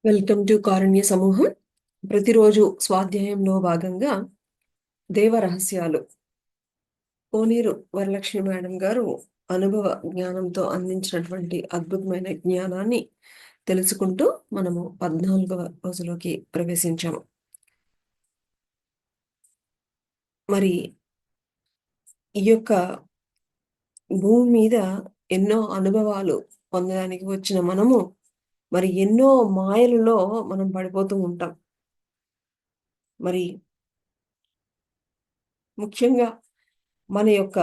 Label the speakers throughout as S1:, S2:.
S1: Welcome to కారుణ్య సమూహం. ప్రతిరోజు స్వాధ్యాయంలో భాగంగా దేవ రహస్యాలు కోనేరు వరలక్ష్మి మేడం గారు అనుభవ జ్ఞానంతో అందించినటువంటి అద్భుతమైన జ్ఞానాన్ని తెలుసుకుంటూ మనము 14వ రోజులోకి ప్రవేశించాము. మరి ఈ యొక్క భూమి మీద ఎన్నో అనుభవాలు పొందడానికి వచ్చిన మనము మరి ఎన్నో మాయలలో మనం పడిపోతూ ఉంటాం. మరి ముఖ్యంగా మన యొక్క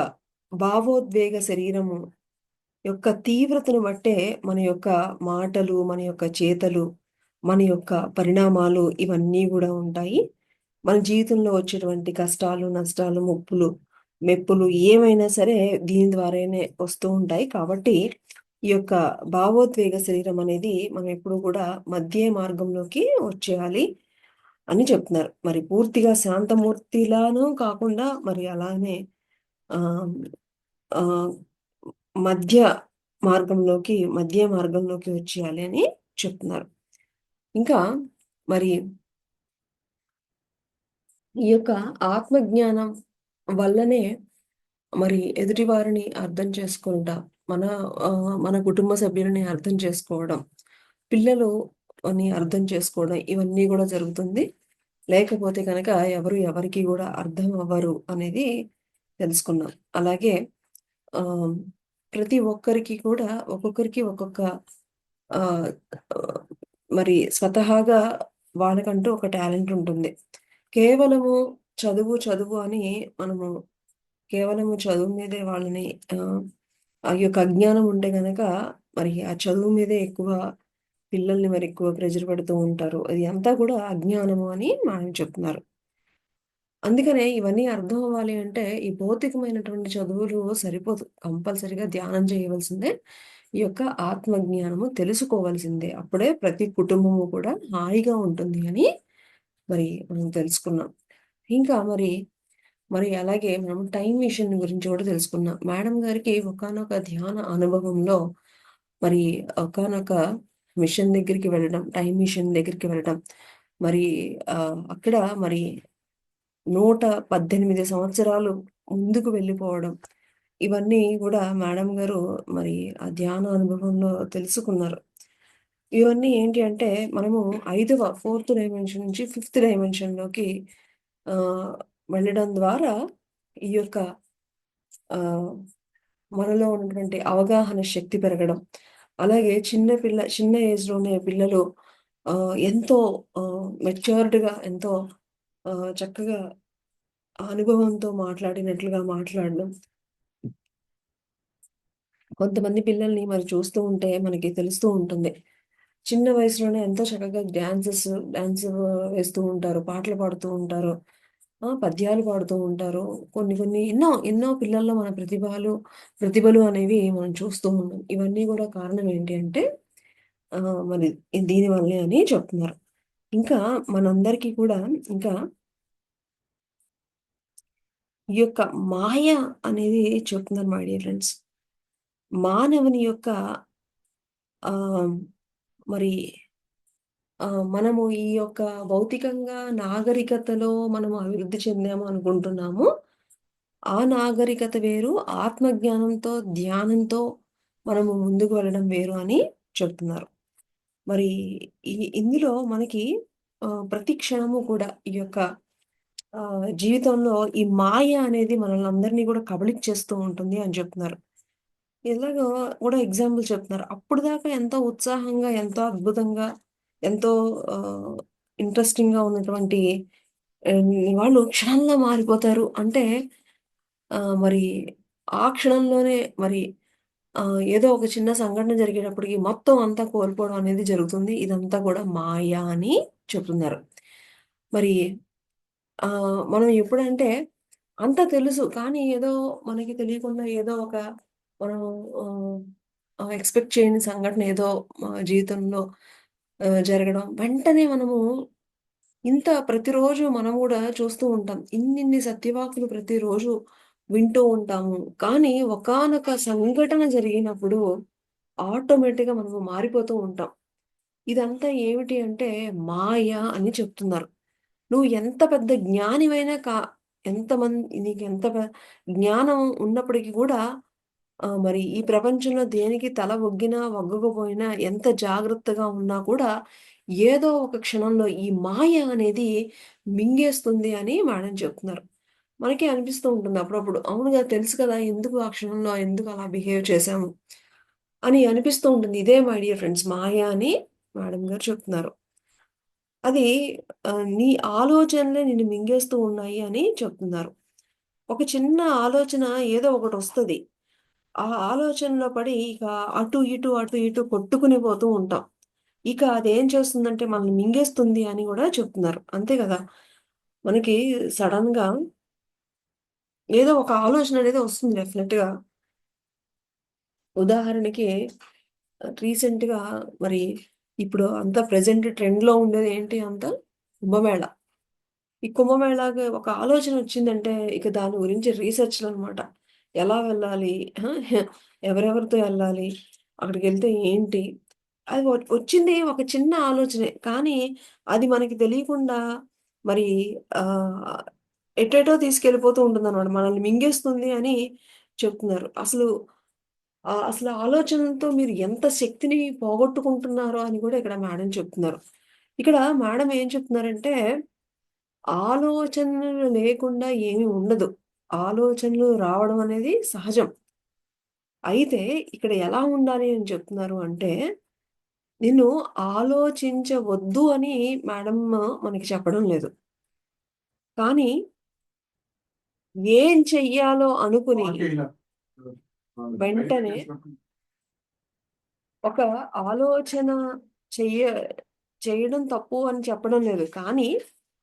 S1: భావోద్వేగ శరీరము యొక్క తీవ్రతను బట్టే మన యొక్క మాటలు, మన యొక్క చేతలు, మన యొక్క పరిణామాలు ఇవన్నీ గూడా ఉంటాయి. మన జీవితంలో వచ్చేటువంటి కష్టాలు, నష్టాలు, ముప్పులు, మెప్పులు ఏమైనా సరే దీని ద్వారానే వస్తూ ఉంటాయి. కాబట్టి ఈ యొక్క భావోద్వేగ శరీరం అనేది మనం ఎప్పుడూ కూడా మధ్య మార్గంలోకి వచ్చేయాలి అని చెప్తున్నారు. మరి పూర్తిగా శాంతమూర్తిలాను కాకుండా మరి అలానే ఆహ్, ఆహ్, మధ్య మార్గంలోకి వచ్చేయాలి అని చెప్తున్నారు. ఇంకా మరి ఈ యొక్క ఆత్మజ్ఞానం వల్లనే మరి ఎదుటి వారిని అర్థం చేసుకుంటా, మన మన కుటుంబ సభ్యులని అర్థం చేసుకోవడం, పిల్లలు అని అర్థం చేసుకోవడం ఇవన్నీ గూడా జరుగుతుంది. లేకపోతే గనక ఎవరు ఎవరికీ గూడా అర్థం అవ్వరు అనేది తెలుసుకున్నాం. అలాగే ఆహ్, ప్రతి ఒక్కరికి కూడా ఒక్కొక్కరికి ఒక్కొక్క ఆహ్, ఆహ్, మరి స్వతహాగా వాళ్ళకంటూ ఒక టాలెంట్ ఉంటుంది. కేవలము చదువు, చదువు అని మనము కేవలము చదువు మీదే వాళ్ళని ఆ యొక్క అజ్ఞానం ఉంటే గనక మరి ఆ చదువు మీదే ఎక్కువ పిల్లల్ని మరి ఎక్కువ ప్రెషర్ పెడుతూ ఉంటారు. అది అంతా కూడా అజ్ఞానము అని మేడం చెప్తున్నారు. అందుకనే ఇవన్నీ అర్థం అవ్వాలి అంటే ఈ భౌతికమైనటువంటి చదువులు సరిపోదు. కంపల్సరీగా ధ్యానం చేయవలసిందే. ఈ యొక్క ఆత్మజ్ఞానము తెలుసుకోవాల్సిందే. అప్పుడే ప్రతి కుటుంబము కూడా హాయిగా ఉంటుంది అని మరి మనం తెలుసుకున్నాం. ఇంకా మరి అలాగే మనం టైమ్ మిషన్ గురించి కూడా తెలుసుకున్నాం. మేడం గారికి ఒకానొక ధ్యాన అనుభవంలో మరి ఒకానొక మిషన్ దగ్గరికి వెళ్ళడం, టైమ్ మిషన్ దగ్గరికి వెళ్ళడం, మరి అక్కడ మరి 118 సంవత్సరాలు ముందుకు వెళ్ళిపోవడం. ఇవన్నీ గూడా మేడం గారు మరి ఆ ధ్యాన అనుభవంలో తెలుసుకున్నారు. ఇవన్నీ ఏంటి అంటే మనము ఫోర్త్ డైమెన్షన్ నుంచి ఫిఫ్త్ డైమెన్షన్‌లోకి ఆహ్, వెళ్ళడం ద్వారా ఈ యొక్క ఆహ్, మనలో ఉన్నటువంటి అవగాహన శక్తి పెరగడం. అలాగే చిన్న ఏజ్‌లోనే పిల్లలు ఎంతో మెచ్యూర్డ్‌గా ఎంతో చక్కగా అనుభవంతో మాట్లాడినట్లుగా మాట్లాడడం. కొంతమంది పిల్లల్ని మరి చూస్తూ ఉంటే మనకి తెలుస్తూ ఉంటుంది. చిన్న వయసులోనే ఎంతో చక్కగా డాన్స్ వేస్తూ ఉంటారు. పాటలు పాడుతూ ఉంటారు. పద్యాలు పాడుతూ ఉంటారు. కొన్ని కొన్ని ఎన్నో పిల్లల్లో మన ప్రతిభలు అనేవి మనం చూస్తూ ఉన్నాం. ఇవన్నీ గూడా కారణం ఏంటి అంటే మరి దీని వల్లే అని చెప్తున్నారు. ఇంకా మనందరికీ కూడా ఇంకా ఈ యొక్క మాయ అనేది చెప్తున్నారు మై డియర్ ఫ్రెండ్స్. మానవుని యొక్క ఆహ్, మరి మనము ఈ యొక్క భౌతికంగా నాగరికతలో మనం అభివృద్ధి చెందాము అనుకుంటున్నాము. ఆ నాగరికత వేరు. ఆత్మజ్ఞానంతో, ధ్యానంతో మనము ముందుకు వెళ్ళడం వేరు అని చెప్తున్నారు. మరి ఇందులో మనకి ప్రతి క్షణము కూడా ఈ యొక్క జీవితంలో ఈ మాయ అనేది మనల్ని అందరిని కూడా కబళించేస్తూ ఉంటుంది అని చెప్తున్నారు. ఇలాగా కూడా ఎగ్జాంపుల్ చెప్తున్నారు. అప్పటిదాకా ఎంతో ఉత్సాహంగా, ఎంతో అద్భుతంగా, ఎంతో ఆహ్, ఇంట్రెస్టింగ్‌గా ఉన్నటువంటి వాళ్ళు క్షణంలో మారిపోతారు. అంటే మరి ఆ క్షణంలోనే మరి ఏదో ఒక చిన్న సంఘటన జరిగేటప్పటికి మొత్తం అంతా కోల్పోవడం అనేది జరుగుతుంది. ఇదంతా కూడా మాయ అని చెప్తున్నారు. మరి మనం ఎప్పుడంటే అంతా తెలుసు. కానీ ఏదో మనకి తెలియకుండా ఏదో ఒక మనం ఆహ్, ఎక్స్‌పెక్ట్ చేయని సంఘటన ఏదో జీవితంలో జరగడం. వెంటనే మనము ప్రతిరోజు మనం గూడా చూస్తూ ఉంటాం. ఇన్నిన్ని సత్యవాకులు ప్రతిరోజు వింటూ ఉంటాము. కానీ ఒకానొక సంఘటన జరిగినప్పుడు ఆటోమేటిక్‌గా మనము మారిపోతూ ఉంటాం. ఇదంతా ఏమిటి అంటే మాయ అని చెప్తున్నారు. నువ్వు ఎంత పెద్ద జ్ఞానివైనా నీకెంత జ్ఞానం ఉన్నప్పటికి కూడా మరి ఈ ప్రపంచంలో దేనికి తల ఒగ్గినా, ఒగ్గకపోయినా ఎంత జాగ్రత్తగా ఉన్నా కూడా ఏదో ఒక క్షణంలో ఈ మాయ అనేది మింగేస్తుంది అని మేడం చెప్తున్నారు. మనకే అనిపిస్తూ ఉంటుంది అప్పుడప్పుడు. అవును గదా! తెలుసు కదా! ఎందుకు ఆ క్షణంలో ఎందుకు అలా బిహేవ్ చేశాము అని అనిపిస్తూ ఉంటుంది. ఇదే మై డియర్ ఫ్రెండ్స్ మాయ అని మేడం గారు చెప్తున్నారు. అది నీ ఆలోచనలే నిన్ను మింగేస్తూ ఉన్నాయి అని చెప్తున్నారు. ఒక చిన్న ఆలోచన ఏదో ఒకటొస్తది. ఆ ఆలోచనలో పడి ఇక అటు ఇటు, అటు ఇటు కొట్టుకుని పోతూ ఉంటాం. ఇక అదేం చేస్తుందంటే మనల్ని మింగేస్తుంది అని గూడా చెప్తున్నారు. అంతే గదా! మనకి సడెన్‌గా ఏదో ఒక ఆలోచన అనేది వస్తుంది డెఫినెట్‌గా. ఉదాహరణకి రీసెంట్‌గా మరి ఇప్పుడు అంతా ప్రెజెంట్ ట్రెండ్‌లో ఉండేది ఏంటి అంతా కుంభమేళ. ఈ కుంభమేళాకి ఒక ఆలోచనొచ్చిందంటే, ఇక దాని గురించి రీసెర్చ్‌లనమాట. ఎలా వెళ్ళాలి? ఆ! ఎవరెవరితో ఎళ్ళాలి? అక్కడికెళ్తే ఏంటి? అది వచ్చింది ఒక చిన్న ఆలోచనే. కానీ, అది మనకి తెలియకుండా మరి ఆహ్, ఎటేటో తీసుకెళ్ళిపోతూ ఉంటుందనమాట. మనల్ని మింగేస్తుంది అని చెప్తున్నారు. అసలు ఆలోచనలతో మీరు ఎంత శక్తిని పోగొట్టుకుంటున్నారో అని కూడా ఇక్కడ మేడం చెప్తున్నారు. ఇక్కడ మేడం ఏం చెప్తున్నారంటే ఆలోచనలు లేకుండా ఏమి ఉండదు. ఆలోచనలు రావడం అనేది సహజం. అయితే ఇక్కడ ఎలా ఉండాలి అని చెప్తున్నారు అంటే, నిన్ను ఆలోచించవద్దు అని మేడం మనకి చెప్పడం లేదు. కానీ ఏం చెయ్యాలో అనుకుని వెంటనే ఒక ఆలోచన చెయ్య చేయడం తప్పు అని చెప్పడం లేదు. కానీ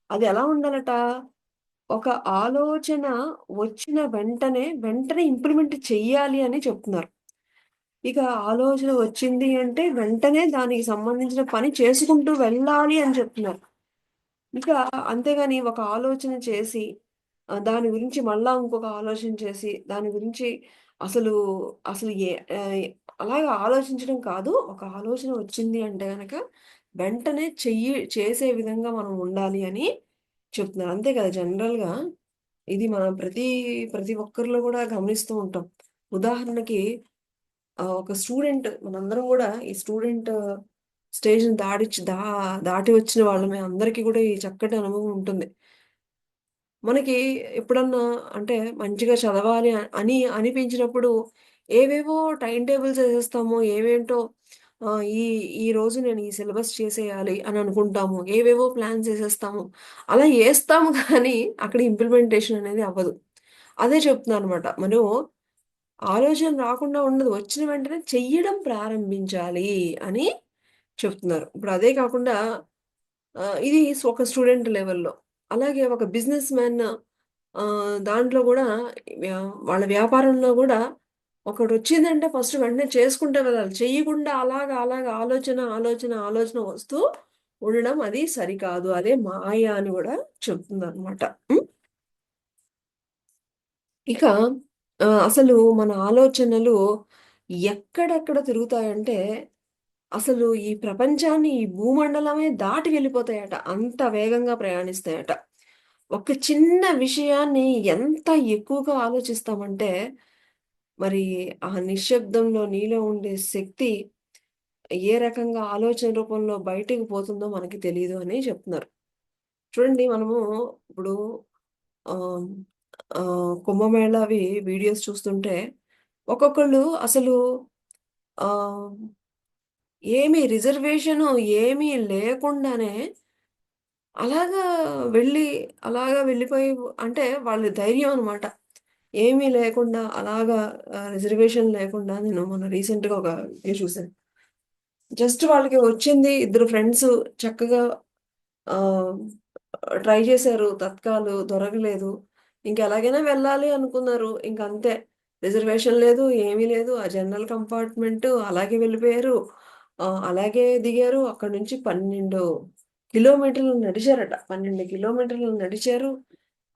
S1: అది ఎలా ఉండాలట? ఒక ఆలోచన వచ్చిన వెంటనే ఇంప్లిమెంట్ చెయ్యాలి అని చెప్తున్నారు. ఇక ఆలోచన వచ్చింది అంటే వెంటనే దానికి సంబంధించిన పని చేసుకుంటూ వెళ్ళాలి అని చెప్తున్నారు. ఇక అంతేగాని ఒక ఆలోచన చేసి దాని గురించి మళ్ళా ఇంకొక ఆలోచన చేసి దాని గురించి అసలు, అసలు అలాగా ఆలోచించడం కాదు. ఒక ఆలోచన వచ్చింది అంటే గనక వెంటనే చేసే విధంగా మనం ఉండాలి అని చెప్తున్నారు. అంతే కదా! జనరల్‌గా ఇది మనం ప్రతి ఒక్కరిలో గూడా గమనిస్తూ ఉంటాం. ఉదాహరణకి ఒక స్టూడెంట్ మనందరం గూడా ఈ స్టూడెంట్ స్టేజ్‌ని దాటి వచ్చిన వాళ్ళమే. అందరికీ గూడా ఈ చక్కటి అనుభవం ఉంటుంది. మనకి ఎప్పుడన్నా అంటే మంచిగా చదవాలి అని అనిపించినప్పుడు ఏవేవో టైమ్ టేబుల్స్ ఏసేస్తాము. ఏవేంటో ఆహ్, ఈ ఈరోజు నేను ఈ సిలబస్ చేసేయాలి అని అనుకుంటాము. ఏవేవో ప్లాన్స్ ఏసేస్తాము. అలా ఏస్తాము కానీ అక్కడ ఇంప్లిమెంటేషన్ అనేది అవ్వదు. అదే చెప్తున్నాననమాట. మనం ఆలోచన రాకుండా ఉండదు. వచ్చిన వెంటనే చెయ్యడం ప్రారంభించాలి అని చెప్తున్నారు. ఇప్పుడు అదే కాకుండా ఇది ఒక స్టూడెంట్ లెవెల్‌లో. అలాగే ఒక బిజినెస్ మ్యాన్ దాంట్లో గూడా వాళ్ళ వ్యాపారంలో గూడా ఒకటొచ్చిందంటే ఫస్ట్ వెంటనే చేసుకుంటూ వెళ్ళాలి. చెయ్యకుండా అలాగా ఆలోచన వస్తూ ఉండడం అది సరికాదు. అదే మాయ అని గూడా చెప్తుందనమాట. హ్మ్. ఇక అసలు మన ఆలోచనలు ఎక్కడెక్కడ తిరుగుతాయంటే, అసలు ఈ ప్రపంచాన్ని, ఈ భూమండలమే దాటి వెళ్ళిపోతాయట. అంత వేగంగా ప్రయాణిస్తాయట. ఒక చిన్న విషయాన్ని ఎంత ఎక్కువగా ఆలోచిస్తామంటే, మరి ఆ నిశ్శబ్దంలో నీలో ఉండే శక్తి ఏ రకంగా ఆలోచన రూపంలో బయటికి పోతుందో మనకి తెలీదు అని చెప్తున్నారు. చూడండి మనము ఇప్పుడు ఆహ్, కుంభమేళావి వీడియోస్ చూస్తుంటే ఒక్కొక్కళ్ళు అసలు ఆహ్, ఏమి రిజర్వేషను ఏమీ లేకుండానే అలాగా వెళ్ళి అలాగా వెళ్ళిపోయి అంటే వాళ్ళ ధైర్యం అనమాట. ఏమీ లేకుండా అలాగా రిజర్వేషన్ లేకుండా నేను మొన్న రీసెంట్‌గా ఒక వీడియో చూసాను. జస్ట్ వాళ్ళకి వచ్చింది ఇద్దరు ఫ్రెండ్స్ చక్కగా ఆహ్, ట్రై చేశారు. తత్కాలు దొరకలేదు. ఇంకెలాగైనా వెళ్ళాలి అనుకున్నారు. ఇంకంతే. రిజర్వేషన్ లేదు, ఏమీ లేదు. ఆ జనరల్ కంపార్ట్‌మెంట్ అలాగే వెళ్ళిపోయారు. అలాగే దిగారు. అక్కడి నుంచి 12 కిలోమీటర్లు నడిచారట. 12 కిలోమీటర్లు నడిచారు.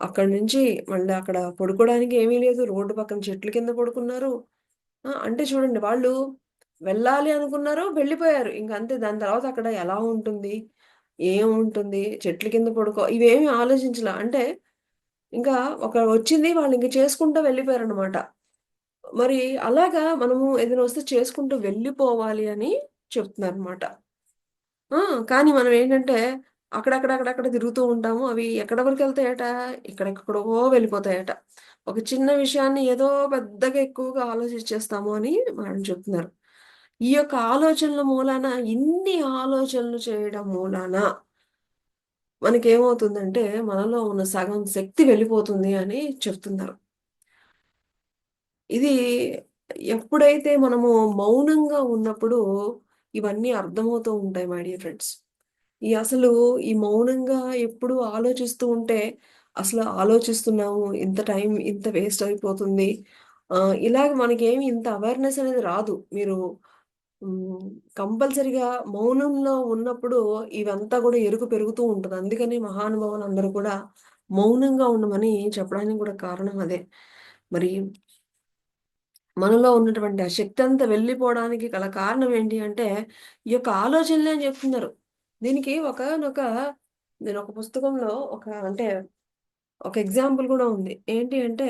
S1: అక్కడి నుంచి మళ్ళీ అక్కడ పడుకోవడానికి ఏమీ లేదు. రోడ్డు పక్కన చెట్ల కింద పడుకున్నారు. అంటే చూడండి వాళ్ళు వెళ్ళాలి అనుకున్నారు, వెళ్ళిపోయారు. ఇంకంతే. దాని తర్వాత అక్కడ ఎలా ఉంటుంది? ఏముంటుంది? చెట్ల కింద ఇవేమి ఆలోచించలా. అంటే ఇంకా ఒక వచ్చింది వాళ్ళింక చేసుకుంటా వెళ్ళిపోయారనమాట. మరి అలాగా మనము ఏదైనా వస్తే చేసుకుంటూ వెళ్ళిపోవాలి అని చెప్తున్నారనమాట. ఆ! కానీ మనమేంటంటే అక్కడక్కడ తిరుగుతూ ఉంటాము. అవి ఎక్కడి వరకెళ్తాయట, ఎక్కడెక్కడో వెళ్ళిపోతాయట. ఒక చిన్న విషయాన్ని ఏదో పెద్దగా ఎక్కువగా ఆలోచించేస్తాము అని మేడం చెప్తున్నారు. ఈ యొక్క ఆలోచనల మూలాన ఇన్ని ఆలోచనలు చేయడం మూలాన మనకేమవుతుందంటే మనలో ఉన్న సగం శక్తి వెళ్ళిపోతుంది అని చెప్తున్నారు. ఇది ఎప్పుడైతే మనము మౌనంగా ఉన్నప్పుడు ఇవన్నీ అర్థమవుతూ ఉంటాయి మై డియర్ ఫ్రెండ్స్. అసలు ఈ మౌనంగా ఎప్పుడు ఆలోచిస్తూ ఉంటే, అసలు ఆలోచిస్తున్నాము, ఇంత టైం ఇంత వేస్ట్ అయిపోతుంది. ఇలాగ మనకేమి ఇంత అవేర్‌నెస్ అనేది రాదు. మీరు హ్మ్. కంపల్సరీగా మౌనంలో ఉన్నప్పుడు ఇవంతా గూడా ఎరుకు పెరుగుతూ ఉంటది. అందుకని మహానుభావులందరూ కూడా మౌనంగా ఉండమని చెప్పడానికి కూడా కారణం అదే. మరి మనలో ఉన్నటువంటి ఆ శక్తంతా వెళ్ళిపోవడానికి గల కారణం ఏంటి అంటే, ఈ యొక్క ఆలోచనలే అని చెప్తున్నారు. దీనికి నేనొక పుస్తకంలో అంటే ఒక ఎగ్జాంపుల్ గూడా ఉంది. ఏంటి అంటే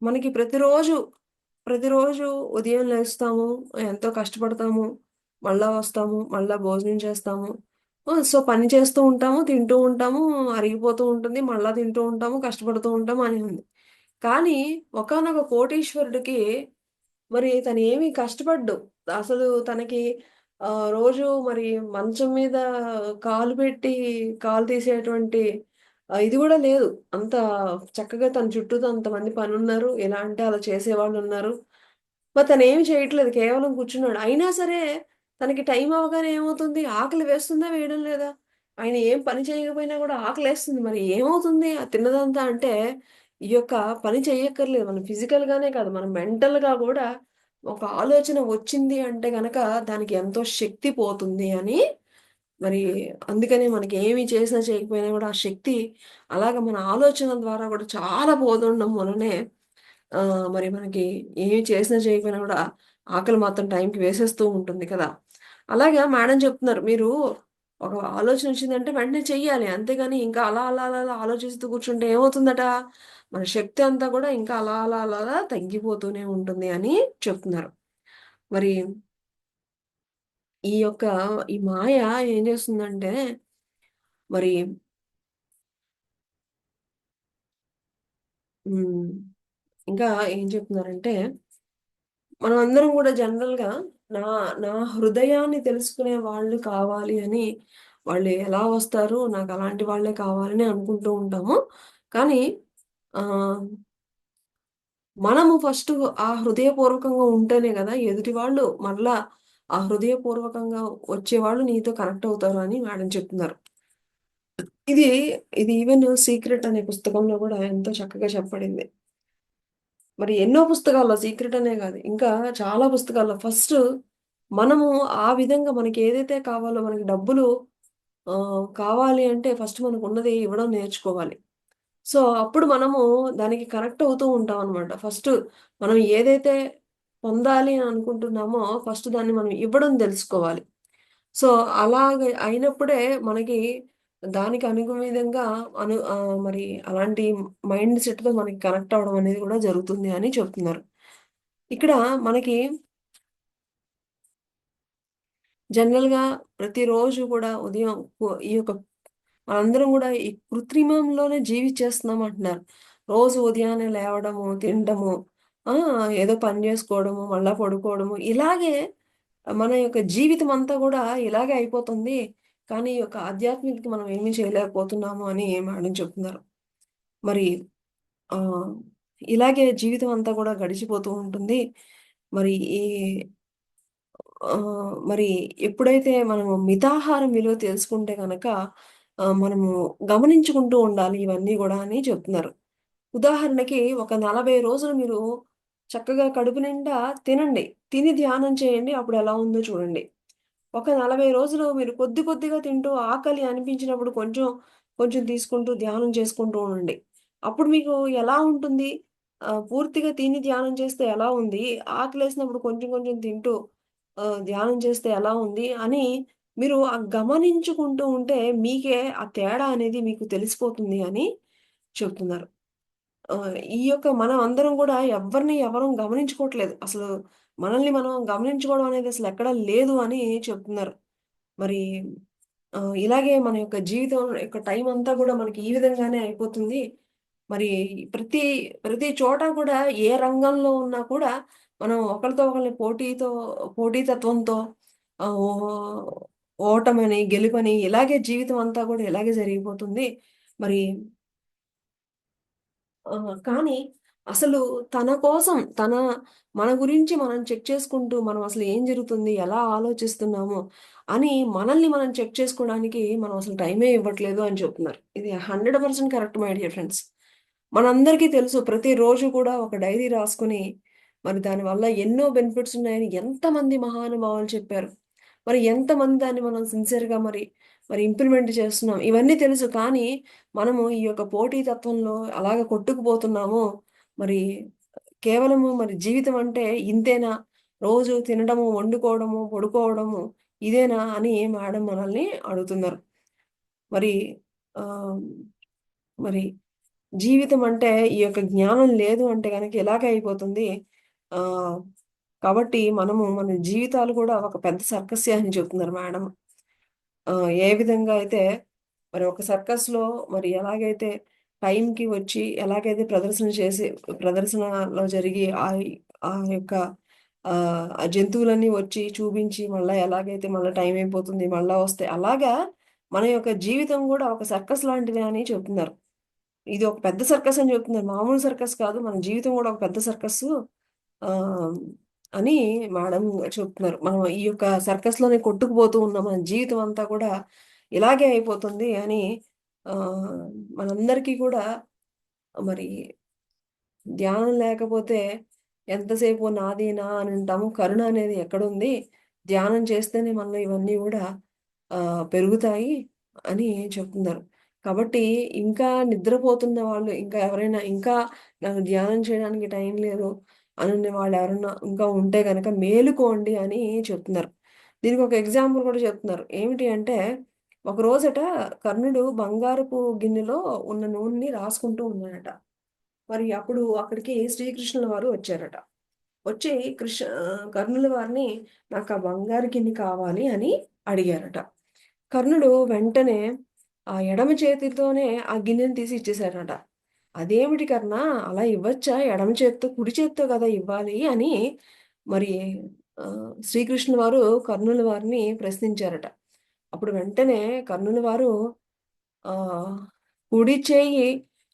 S1: మనకి ప్రతిరోజు ఉదయం లేస్తాము, ఎంతో కష్టపడతాము, మళ్ళా వస్తాము, మళ్ళా భోజనం చేస్తాము. సో, పని చేస్తూ ఉంటాము, తింటూ ఉంటాము, అరిగిపోతూ ఉంటుంది, మళ్ళా తింటూ ఉంటాము, కష్టపడుతూ ఉంటాము అని ఉంది. కానీ ఒకానొక కోటీశ్వరుడికి మరి తనేమి కష్టపడ్డు. అసలు తనకి రోజు మరి మంచం మీద కాలు పెట్టి కాలు తీసేటువంటి ఇది గూడా లేదు. అంత చక్కగా తన చుట్టూతా అంతమంది పనున్నారు. ఎలా అంటే అలా చేసేవాళ్ళున్నారు. మరి తనేమి చేయట్లేదు. కేవలం కూర్చున్నాడు. అయినా సరే తనకి టైం అవ్వగానే ఏమవుతుంది? ఆకలి వేస్తుందా? వేయడం లేదా? ఆయన ఏం పని చేయకపోయినా గూడా ఆకలేస్తుంది. మరి ఏమవుతుంది ఆ తిన్నదంతా అంటే, ఈ యొక్క పని చెయ్యక్కర్లేదు. మనం ఫిజికల్‌గానే కాదు, మనం మెంటల్‌గా గూడా ఒక ఆలోచన వచ్చింది అంటే గనక దానికి ఎంతో శక్తి పోతుంది అని మరి అందుకనే మనకి ఏమి చేసినా చేయకపోయినా గూడా ఆ శక్తి అలాగ మన ఆలోచన ద్వారా గూడా చాలా పోతుండడం వలనే మరి మనకి ఏమి చేసినా చేయకపోయినా గూడా ఆకలి మాత్రం టైంకి వేసేస్తూ ఉంటుంది కదా! అలాగా మేడం చెప్తున్నారు. మీరు ఒక ఆలోచన వచ్చిందంటే వెంటనే చెయ్యాలి. అంతేగాని ఇంకా అలా ఆలోచిస్తూ కూర్చుంటే ఏమవుతుందట? మన శక్తి అంతా గూడా ఇంకా అలా తగ్గిపోతూనే ఉంటుంది అని చెప్తున్నారు. మరి ఈ యొక్క ఈ మాయ ఏం చేస్తుందంటే మరి హ్మ్. ఇంకా ఏం చెప్తున్నారంటే, మనమందరం గూడా జనరల్‌గా నా నా హృదయాన్ని తెలుసుకునే వాళ్ళు కావాలి అని, వాళ్ళు ఎలా వస్తారు, నాకలాంటి వాళ్ళే కావాలని అనుకుంటూ ఉంటాము. కానీ ఆహ్, మనము ఫస్టు ఆ హృదయపూర్వకంగా ఉంటేనే గదా! ఎదుటి వాళ్ళు మరలా ఆ హృదయపూర్వకంగా వచ్చేవాళ్ళు నీతో కనెక్ట్ అవుతారు అని మేడం చెప్తున్నారు. ఇది, ఇది ఈవెన్ 'సీక్రెట్' అనే పుస్తకంలో గూడా ఎంతో చక్కగా చెప్పబడింది. మరి ఎన్నో పుస్తకాల్లో 'సీక్రెట్' అనే గాదు. ఇంకా చాలా పుస్తకాల్లో మనము ఆ విధంగా మనకేదైతే కావాలో మనకి డబ్బులు కావాలి అంటే ఫస్ట్ మనకున్నది ఇవ్వడం నేర్చుకోవాలి. సో, అప్పుడు మనము దానికి కనెక్ట్ అవుతూ ఉంటామనమాట. మనం ఏదైతే పొందాలి అని అనుకుంటున్నామో దాన్ని మనం ఇవ్వడం దెలుసుకోవాలి. సో, అలాగే అయినప్పుడే మనకి దానికి విధంగా మరి అలాంటి మైండ్ సెట్‌తో మనకి కనెక్ట్ అవ్వడం అనేది గూడా జరుగుతుంది అని చెప్తున్నారు. ఇక్కడ మనకి జనరల్‌గా ప్రతిరోజు గూడా ఉదయం ఈ యొక్క మనందరం గూడా ఈ కృత్రిమంలోనే జీవిచ్చేస్తున్నామంటున్నారు. రోజు ఉదయాన్నే లేవడము, తినడము, ఆ! ఏదో పని జేసుకోవడము, మళ్ళా పడుకోవడము, ఇలాగే మన యొక్క జీవితం అంతా గూడా ఇలాగే అయిపోతుంది. కానీ ఈ యొక్క ఆధ్యాత్మికత మనం ఏమీ చేయలేకపోతున్నాము అని మేడం చెప్తున్నారు. మరి ఆహ్, ఇలాగే జీవితం అంతా గూడా గడిచిపోతూ ఉంటుంది. మరి మరి ఎప్పుడైతే మనము మితాహారం విలువ తెలుసుకుంటే గనక మనము గమనించుకుంటూ ఉండాలి ఇవన్నీ గూడా అని చెప్తున్నారు. ఉదాహరణకి ఒక 40 రోజులు మీరు చక్కగా కడుపు నిండా తినండి. తిని ధ్యానం చేయండి. అప్పుడెలా ఉందో చూడండి. ఒక 40 రోజులు మీరు కొద్దిగా తింటూ ఆకలి అనిపించినప్పుడు కొంచెం తీసుకుంటూ ధ్యానం చేసుకుంటూ ఉండండి. అప్పుడు మీకు ఎలా ఉంటుంది? పూర్తిగా తిని ధ్యానం చేస్తే ఎలా ఉంది? ఆకలేసినప్పుడు కొంచెం కొంచెం తింటూ ధ్యానం చేస్తే ఎలా ఉంది? అని మీరు గమనించుకుంటూ ఉంటే మీకే ఆ తేడా అనేది మీకు తెలిసిపోతుంది అని చెప్తున్నారు. ఈ యొక్క మనం అందరం గూడా ఎవ్వరిని ఎవరం గమనించుకోవట్లేదు. అసలు మనల్ని మనం గమనించుకోవడం అనేది అసలెక్కడ లేదు అని చెప్తున్నారు. మరి ఇలాగే మన యొక్క జీవితం యొక్క టైం అంతా గూడా మనకి ఈ విధంగానే అయిపోతుంది. మరి ప్రతి ప్రతి చోట కూడా ఏ రంగంలో ఉన్నా కూడా మనం ఒకళ్ళతో ఒకళ్ళని పోటీతత్వంతో ఆహ్, ఓ ఓటమని, గెలుపని ఇలాగే జీవితం అంతా కూడా ఇలాగే జరిగిపోతుంది. మరి కానీ అసలు తన కోసం మన గురించి మనం చెక్ చేసుకుంటూ మనం అసలు ఏం జరుగుతుంది? ఎలా ఆలోచిస్తున్నాము? అని మనల్ని మనం చెక్ చేసుకోవడానికి మనం అసలు టైమే ఇవ్వట్లేదు అని చెప్తున్నారు. ఇది 100% కరెక్ట్ మై డియర్ ఫ్రెండ్స్. మనందరికీ తెలుసు ప్రతిరోజు కూడా ఒక డైరీ రాసుకొని మరి దానివల్ల ఎన్నో బెనిఫిట్స్ ఉన్నాయని ఎంతమంది మహానుభావులు చెప్పారు. మరి ఎంతమంది దాన్ని మనం సిన్సియర్‌గా మరి ఇంప్లిమెంట్ చేస్తున్నాం. ఇవన్నీ తెలుసు. కానీ మనము ఈ యొక్క పోటీ తత్వంలో అలాగ కొట్టుకుపోతున్నాము. మరి కేవలము మరి జీవితం అంటే ఇంతేనా? రోజు తినడము, వండుకోవడము, పడుకోవడము ఇదేనా? అని మేడం మనల్ని అడుగుతున్నారు. మరి ఆహ్, మరి జీవితం అంటే ఈ యొక్క జ్ఞానం లేదు అంటే గనక ఇలాగే అయిపోతుంది. ఆహ్, కాబట్టి మనము మన జీవితాలు కూడా ఒక పెద్ద సర్కస్సే అని చెప్తున్నారు మేడం. ఏ విధంగా అయితే మరి ఒక సర్కస్‌లో మరి ఎలాగైతే టైంకి వచ్చి ఎలాగైతే ప్రదర్శనలో జరిగి ఆ యొక్క ఆ జంతువులన్నీ వచ్చి చూపించి మళ్ళా ఎలాగైతే మళ్ళా టైం అయిపోతుంది మళ్ళా వస్తాయి. అలాగా మన యొక్క జీవితం గూడా ఒక సర్కస్ లాంటిదే అని చెప్తున్నారు. ఇది ఒక పెద్ద సర్కస్ అని చెప్తున్నారు. మామూలు సర్కస్ కాదు. మన జీవితం గూడా ఒక పెద్ద సర్కస్సు ఆహ్, అని మేడం చెప్తున్నారు. మనం ఈ యొక్క సర్కస్‌లోనే కొట్టుకుపోతూ ఉన్న మన జీవితం అంతా కూడా ఇలాగే అయిపోతుంది అని ఆహ్, మనందరికీ కూడా మరి ధ్యానం లేకపోతే ఎంతసేపు నాది నా అని ఉంటాము. కరుణ అనేది ఎక్కడుంది? ధ్యానం చేస్తేనే మనలో ఇవన్నీ గూడా పెరుగుతాయి అని చెప్తున్నారు. కాబట్టి ఇంకా నిద్రపోతున్న వాళ్ళు ఇంకా ఎవరైనా ఇంకా నాకు ధ్యానం చేయడానికి టైం లేదు అనుకునే వాళ్ళు ఎవరన్నా ఇంకా ఉంటే గనక మేలుకోండి అని చెప్తున్నారు. దీనికి ఒక ఎగ్జాంపుల్ కూడా చెప్తున్నారు. ఏమిటి అంటే ఒకరోజట కర్ణుడు బంగారపు గిన్నెలో ఉన్న నూనెని రాసుకుంటూ ఉన్నాడట. మరి అప్పుడు అక్కడికి శ్రీకృష్ణుల వారు వచ్చారట. వచ్చి కర్ణుల వారిని "నాకా బంగారు గిన్నె కావాలి" అని అడిగారట. కర్ణుడు వెంటనే ఆ ఎడమ చేతితోనే ఆ గిన్నెని తీసి ఇచ్చేసారట. "అదేమిటి కర్ణ అలా ఇవ్వచ్చా? ఎడమ చేత్తో కుడి చేత్తో గదా ఇవ్వాలి" అని మరి శ్రీకృష్ణుల వారు కర్ణుల వారిని ప్రశ్నించారట. అప్పుడు వెంటనే కర్ణుల వారు ఆహ్, కుడి చెయ్యి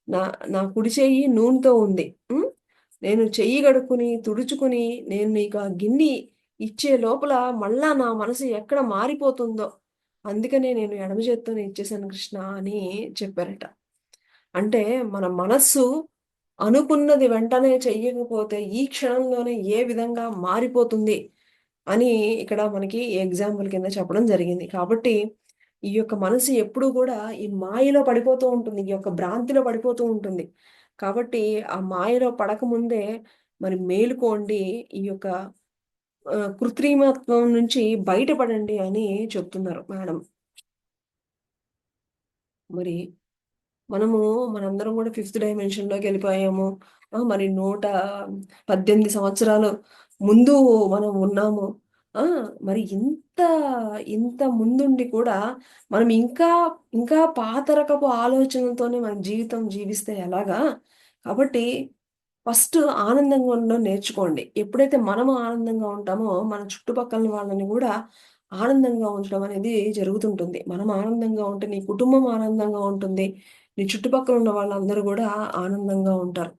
S1: నా నా కుడి చెయ్యి నూనెతో ఉంది. హ్మ్. నేను చెయ్యి గడుక్కుని, తుడుచుకుని, నేను నీకు ఆ గిన్ని ఇచ్చే లోపల మళ్ళా నా మనసు ఎక్కడ మారిపోతుందో, అందుకనే నేను ఎడమ చేత్తోనే ఇచ్చేసాను కృష్ణ అని చెప్పారట. అంటే మన మనస్సు అనుకున్నది వెంటనే చెయ్యకపోతే ఈ క్షణంలోనే ఏ విధంగా మారిపోతుంది అని ఇక్కడ మనకి ఎగ్జాంపుల్ కింద చెప్పడం జరిగింది. కాబట్టి ఈ యొక్క మనసు ఎప్పుడూ కూడా ఈ మాయలో పడిపోతూ ఉంటుంది. ఈ యొక్క భ్రాంతిలో పడిపోతూ ఉంటుంది. కాబట్టి ఆ మాయలో పడకముందే మరి మేలుకోండి. ఈ యొక్క కృత్రిమత్వం నుంచి బయటపడండి అని చెప్తున్నారు మేడం. మరి మనందరం గూడా ఫిఫ్త్ డైమెన్షన్‌లోకెళ్ళిపోయాము. మరి 118 సంవత్సరాలు ముందు మనం ఉన్నాము. ఆ! మరి ఇంత ముందుండి కూడా మనం ఇంకా పాత రకపు ఆలోచనలతోనే మన జీవితం జీవిస్తే ఎలాగా? కాబట్టి ఫస్ట్ ఆనందంగా ఉండడం నేర్చుకోండి. ఎప్పుడైతే మనము ఆనందంగా ఉంటామో, మన చుట్టుపక్కల వాళ్ళని గూడా ఆనందంగా ఉంచడం అనేది జరుగుతుంటుంది. మనం ఆనందంగా ఉంటే నీ కుటుంబం ఆనందంగా ఉంటుంది. నీ చుట్టుపక్కల ఉన్న వాళ్ళందరూ గూడా ఆనందంగా ఉంటారు.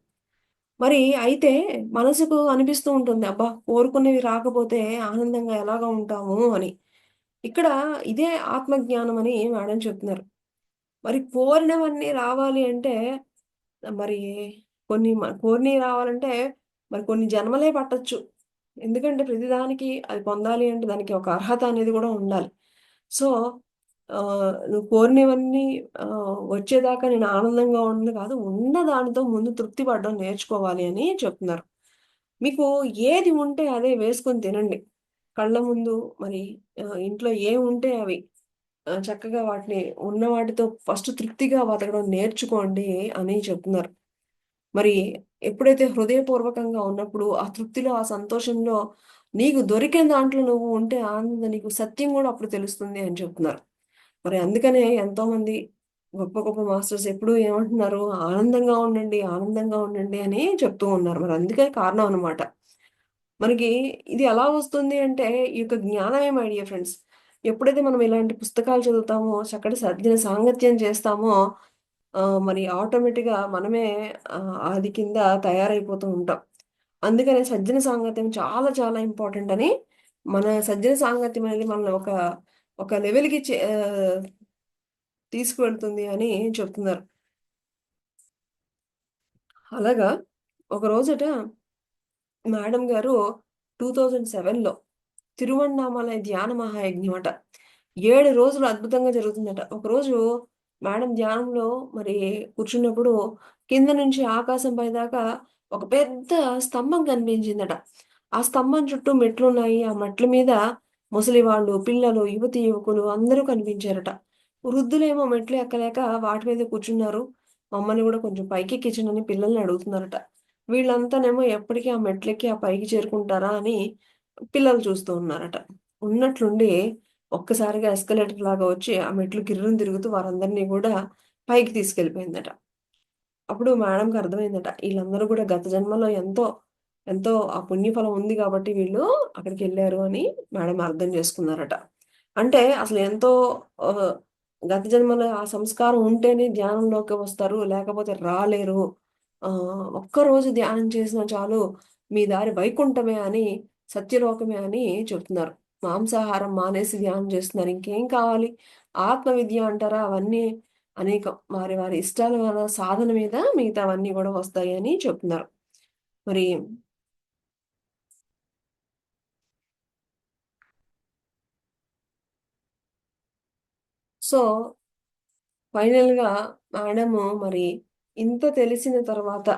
S1: మరి అయితే మనసుకు అనిపిస్తూ ఉంటుంది. అబ్బా! కోరుకున్నవి రాకపోతే ఆనందంగా ఎలాగా ఉంటాము అని. ఇక్కడ ఇదే ఆత్మజ్ఞానం అని మేడం చెప్తున్నారు. మరి కోరినవన్నీ రావాలి అంటే మరి కోరినయి రావాలంటే మరి కొన్ని జన్మలే పట్టొచ్చు. ఎందుకంటే ప్రతిదానికి అది పొందాలి అంటే దానికి ఒక అర్హత అనేది గూడా ఉండాలి. సో నువ్వు కోరినవన్నీ వచ్చేదాకా నేను ఆనందంగా ఉండను కాదు, ఉన్న దానితో ముందు తృప్తి పడడం నేర్చుకోవాలి అని చెప్తున్నారు. మీకు ఏది ఉంటే అదే వేసుకొని తినండి. కళ్ళ ముందు మరి ఇంట్లో ఏముంటే అవి చక్కగా వాటిని ఉన్న వాటితో ఫస్ట్ తృప్తిగా బతకడం నేర్చుకోండి అని చెప్తున్నారు. మరి ఎప్పుడైతే హృదయపూర్వకంగా ఉన్నప్పుడు, ఆ తృప్తిలో, ఆ సంతోషంలో నీకు దొరికిన దాంట్లో నువ్వు ఉంటే ఆనందం నీకు సత్యం గూడా అప్పుడు తెలుస్తుంది అని చెప్తున్నారు. మరి అందుకనే ఎంతోమంది గొప్ప గొప్ప మాస్టర్స్ ఎప్పుడూ ఏమంటున్నారు? ఆనందంగా ఉండండి, ఆనందంగా ఉండండి అని చెప్తూ ఉన్నారు. మరి అందుకే కారణం అన్నమాట. మనకి ఇది ఎలా వస్తుంది అంటే, ఈ యొక్క జ్ఞానమే మై డియర్ ఫ్రెండ్స్. ఎప్పుడైతే మనం ఇలాంటి పుస్తకాలు చదువుతామో, చక్కటి సద్దిన సాంగత్యం చేస్తామో, మరి ఆటోమేటిక్‌గా మనమే అది కింద తయారైపోతూ ఉంటాం. అందుకనే సజ్జన సాంగత్యం చాలా చాలా ఇంపార్టెంట్ అని, మన సజ్జన సాంగత్యం అనేది మనల్ని ఒక లెవెల్‌కి తీసుకువెళ్తుంది అని చెప్తున్నారు. అలాగా ఒక రోజుట మేడం గారు 2007లో తిరువన్నామలై ధ్యాన మహాయజ్ఞమట. 7 రోజులు అద్భుతంగా జరుగుతుందట. ఒకరోజు మేడం ధ్యానంలో మరి కూర్చున్నప్పుడు కింద నుంచి ఆకాశం పైదాకా ఒక పెద్ద స్తంభం కనిపించిందట. ఆ స్తంభం చుట్టూ మెట్లున్నాయి. ఆ మెట్ల మీద ముసలివాళ్ళు, పిల్లలు, యువతీ యువకులు అందరూ కనిపించారట. వృద్ధులేమో మెట్లు ఎక్కలేక వాటి మీద కూర్చున్నారు. మమ్మల్ని గూడా కొంచెం పైకెక్కించండని పిల్లల్ని అడుగుతున్నారట. వీళ్ళంతానేమో ఎప్పటికి ఆ మెట్లెక్కి ఆ పైకి చేరుకుంటారా అని పిల్లలు చూస్తూ ఉన్నారట. ఉన్నట్లుండి ఒక్కసారిగా ఎస్కలేటర్ లాగా వచ్చి ఆ మెట్లు గిర్రున తిరుగుతూ వారందరిని గూడా పైకి తీసుకెళ్ళిపోయిందట. అప్పుడు మేడంకి అర్థమైందట. ఈళ్ళందరూ గూడా గత జన్మలో ఎంతో ఆ పుణ్యఫలం ఉంది గాబట్టి వీళ్ళు అక్కడికెళ్లారు అని మేడం అర్థం చేసుకున్నారట. అంటే అసలు ఎంతో ఆహ్, గత జన్మలో ఆ సంస్కారం ఉంటేనే ధ్యానంలోకి వస్తారు. లేకపోతే రాలేరు. ఒక్కరోజు ధ్యానం చేసినా చాలు మీ దారి వైకుంఠమే అని, సత్యలోకమే అని చెప్తున్నారు. మాంసాహారం మానేసి ధ్యానం చేస్తున్నారు. ఇంకేం కావాలి? ఆత్మ విద్య అంటారా? అవన్నీ అనేకం. వారి వారి ఇష్టాల వల్ల సాధన మీద మిగతావన్నీ గూడా వస్తాయని చెప్తున్నారు. మరి సో, ఫైనల్‌గా మేడము మరి ఇంత తెలిసిన తర్వాత,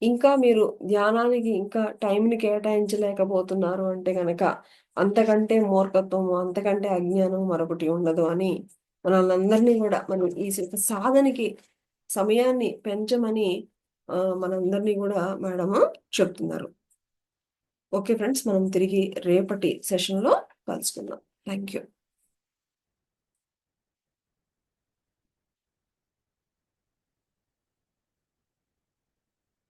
S1: ఇంకా మీరు ధ్యానానికి ఇంకా టైంని కేటాయించలేకపోతున్నారు అంటే గనక, అంతకంటే మూర్ఖత్వము, అంతకంటే అజ్ఞానం మరొకటి ఉండదు అని మనల్నందరినీ గూడా మనం ఈ సాధనకి సమయాన్ని పెంచమని మనందరినీ గూడా మేడము చెప్తున్నారు. Okay friends. మనం తిరిగి రేపటి సెషన్‌లో కలుసుకుందాం. Thank you.